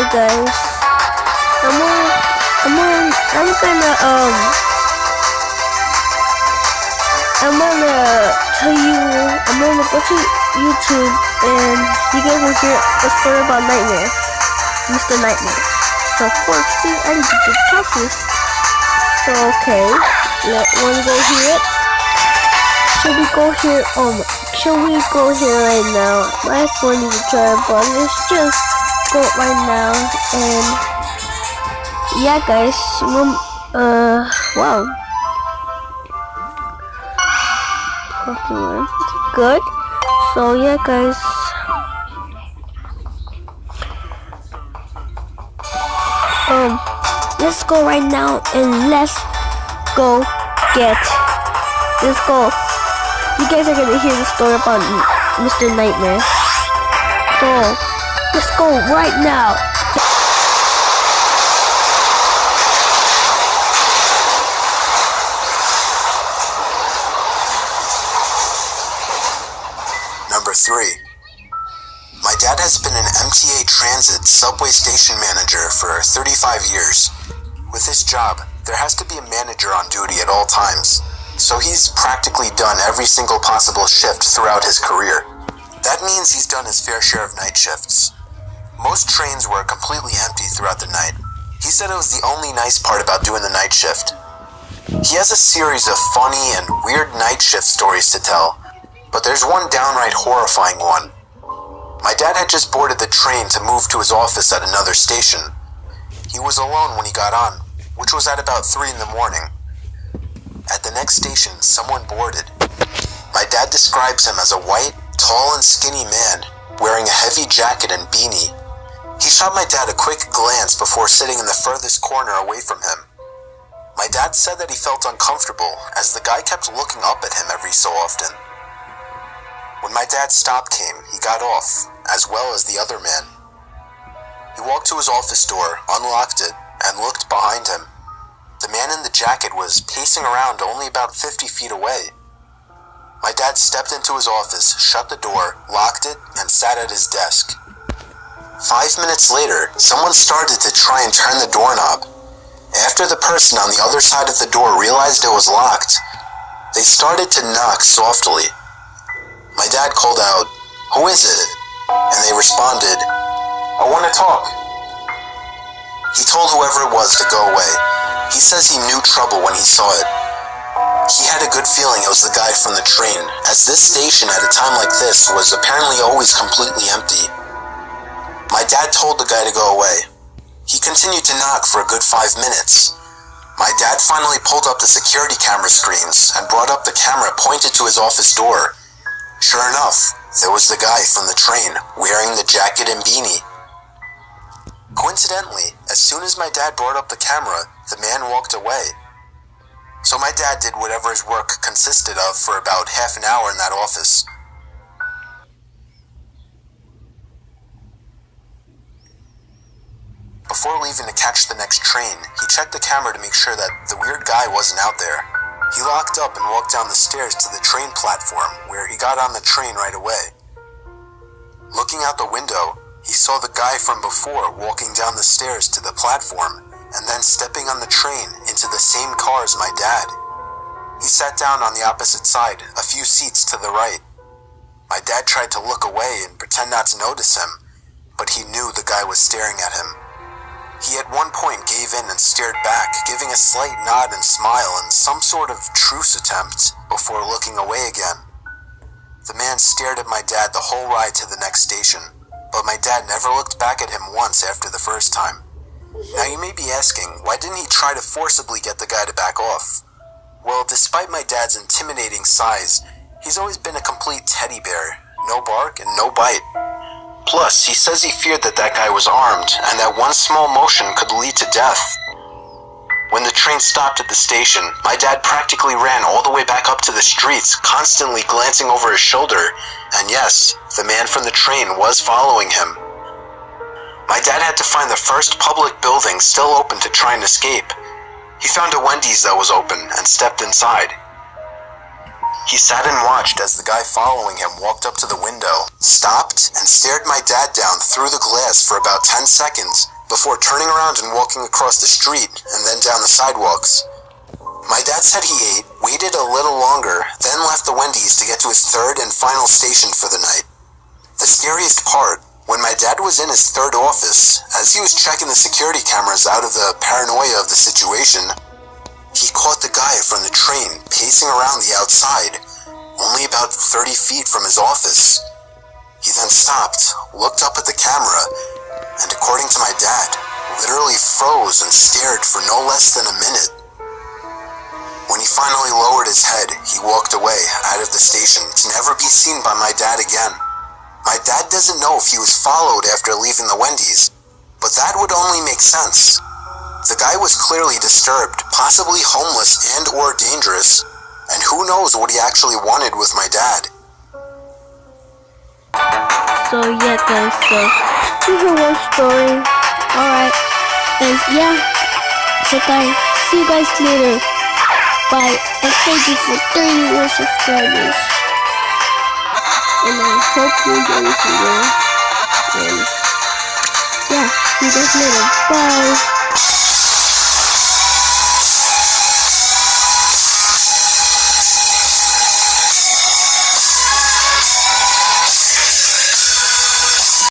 guys. I'm gonna I'm gonna tell you. I'm gonna go to YouTube and you guys will hear a story about Nightmare, Mr. Nightmare. So first, I need to get practice. So okay, wanna go hear it? Should we go here? Should we go here right now? My phone needs to try, but let's just go right now. And yeah, guys. Wow. Pokemon. Good. So yeah, guys. Let's go right now and let's go get. Let's go. You guys are gonna hear the story about Mr. Nightmare. So let's go right now. Number 3. My dad has been an MTA Transit subway station manager for 35 years. With this job, there has to be a manager on duty at all times, so he's practically done every single possible shift throughout his career. That means he's done his fair share of night shifts. Most trains were completely empty throughout the night. He said it was the only nice part about doing the night shift. He has a series of funny and weird night shift stories to tell, but there's one downright horrifying one. My dad had just boarded the train to move to his office at another station. He was alone when he got on, which was at about 3 in the morning. At the next station, someone boarded. My dad describes him as a white, tall and skinny man, wearing a heavy jacket and beanie. He shot my dad a quick glance before sitting in the furthest corner away from him. My dad said that he felt uncomfortable as the guy kept looking up at him every so often. When my dad's stop came, he got off, as well as the other man. He walked to his office door, unlocked it, and looked behind him. The man in the jacket was pacing around only about 50 feet away. My dad stepped into his office, shut the door, locked it, and sat at his desk. 5 minutes later, someone started to try and turn the doorknob. After the person on the other side of the door realized it was locked, they started to knock softly. My dad called out, "Who is it?" And they responded, "I want to talk." He told whoever it was to go away. He says he knew trouble when he saw it. He had a good feeling it was the guy from the train, as this station at a time like this was apparently always completely empty. My dad told the guy to go away. He continued to knock for a good 5 minutes. My dad finally pulled up the security camera screens and brought up the camera pointed to his office door. Sure enough, there was the guy from the train, wearing the jacket and beanie. Coincidentally, as soon as my dad brought up the camera, the man walked away. So my dad did whatever his work consisted of for about half an hour in that office. Before leaving to catch the next train, he checked the camera to make sure that the weird guy wasn't out there. He locked up and walked down the stairs to the train platform, where he got on the train right away. Looking out the window, he saw the guy from before walking down the stairs to the platform, and then stepping on the train into the same car as my dad. He sat down on the opposite side, a few seats to the right. My dad tried to look away and pretend not to notice him, but he knew the guy was staring at him. He at one point gave in and stared back, giving a slight nod and smile in some sort of truce attempt before looking away again. The man stared at my dad the whole ride to the next station, but my dad never looked back at him once after the first time. Now you may be asking, why didn't he try to forcibly get the guy to back off? Well, despite my dad's intimidating size, he's always been a complete teddy bear, no bark and no bite. Plus, he says he feared that guy was armed and that one small motion could lead to death. When the train stopped at the station, my dad practically ran all the way back up to the streets, constantly glancing over his shoulder, and yes, the man from the train was following him. My dad had to find the first public building still open to try and escape. He found a Wendy's that was open and stepped inside. He sat and watched as the guy following him walked up to the window, stopped, and stared my dad down through the glass for about 10 seconds before turning around and walking across the street and then down the sidewalks. My dad said he ate, waited a little longer, then left the Wendy's to get to his third and final station for the night. The scariest part, when my dad was in his third office, as he was checking the security cameras out of the paranoia of the situation, he caught the guy from the train pacing around the outside, only about 30 feet from his office. He then stopped, looked up at the camera, and according to my dad, literally froze and stared for no less than a minute. When he finally lowered his head, he walked away out of the station to never be seen by my dad again. My dad doesn't know if he was followed after leaving the Wendy's, but that would only make sense. The guy was clearly disturbed, possibly homeless and or dangerous, and who knows what he actually wanted with my dad. So yeah guys, so here's your one story. Alright. And yeah. So guys, see you guys later. Bye. And thank you for 30 more subscribers. And I hope you enjoy this video. And yeah, see you guys later. Bye.